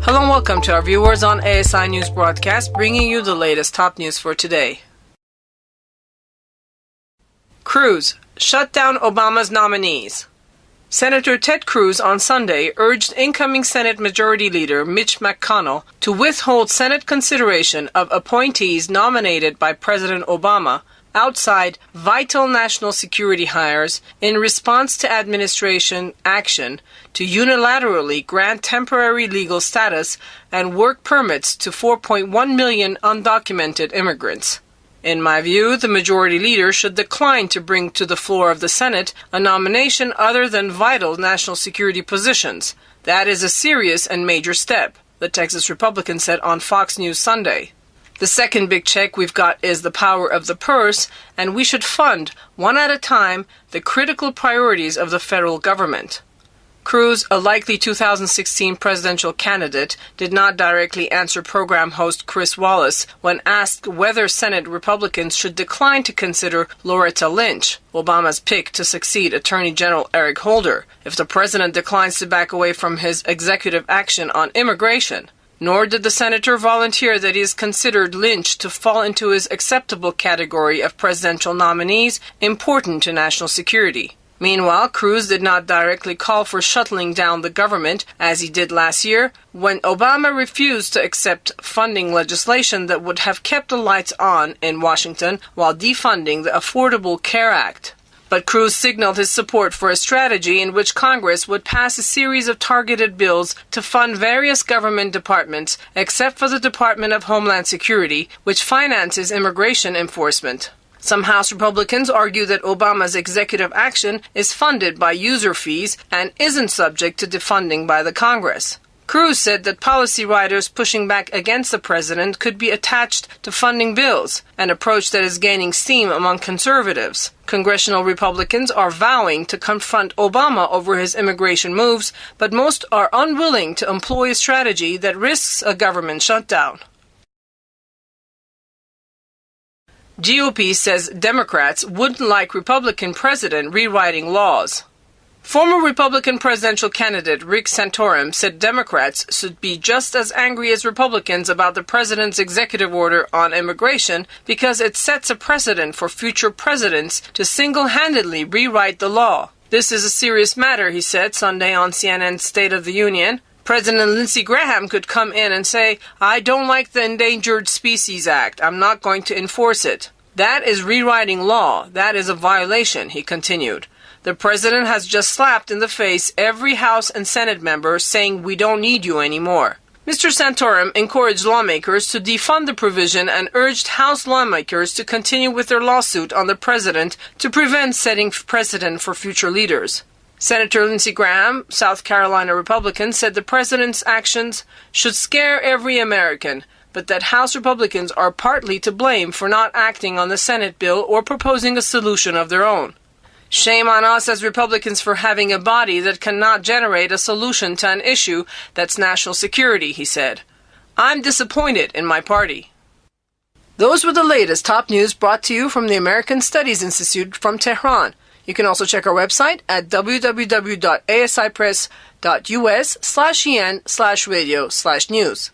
Hello and welcome to our viewers on ASI News Broadcast, bringing you the latest top news for today. Cruz, shut down Obama's nominees. Senator Ted Cruz on Sunday urged incoming Senate Majority Leader Mitch McConnell to withhold Senate consideration of appointees nominated by President Obama outside vital national security hires in response to administration action to unilaterally grant temporary legal status and work permits to 4.1 million undocumented immigrants. In my view, the majority leader should decline to bring to the floor of the Senate a nomination other than vital national security positions. That is a serious and major step, the Texas Republican said on Fox News Sunday. The second big check we've got is the power of the purse, and we should fund, one at a time, the critical priorities of the federal government. Cruz, a likely 2016 presidential candidate, did not directly answer program host Chris Wallace when asked whether Senate Republicans should decline to consider Loretta Lynch, Obama's pick to succeed Attorney General Eric Holder, if the president declines to back away from his executive action on immigration. Nor did the senator volunteer that he has considered Lynch to fall into his acceptable category of presidential nominees important to national security. Meanwhile, Cruz did not directly call for shuttling down the government, as he did last year, when Obama refused to accept funding legislation that would have kept the lights on in Washington while defunding the Affordable Care Act. But Cruz signaled his support for a strategy in which Congress would pass a series of targeted bills to fund various government departments, except for the Department of Homeland Security, which finances immigration enforcement. Some House Republicans argue that Obama's executive action is funded by user fees and isn't subject to defunding by the Congress. Cruz said that policy writers pushing back against the president could be attached to funding bills, an approach that is gaining steam among conservatives. Congressional Republicans are vowing to confront Obama over his immigration moves, but most are unwilling to employ a strategy that risks a government shutdown. GOP says Democrats wouldn't like Republican president rewriting laws. Former Republican presidential candidate Rick Santorum said Democrats should be just as angry as Republicans about the president's executive order on immigration because it sets a precedent for future presidents to single-handedly rewrite the law. This is a serious matter, he said Sunday on CNN's State of the Union. President Lindsey Graham could come in and say, "I don't like the Endangered Species Act. I'm not going to enforce it." That is rewriting law. That is a violation, he continued. The president has just slapped in the face every House and Senate member saying we don't need you anymore. Mr. Santorum encouraged lawmakers to defund the provision and urged House lawmakers to continue with their lawsuit on the president to prevent setting precedent for future leaders. Senator Lindsey Graham, South Carolina Republican, said the president's actions should scare every American, but that House Republicans are partly to blame for not acting on the Senate bill or proposing a solution of their own. Shame on us as Republicans for having a body that cannot generate a solution to an issue that's national security, he said. I'm disappointed in my party. Those were the latest top news brought to you from the American Studies Institute from Tehran. You can also check our website at www.asipress.us/en/radio/news.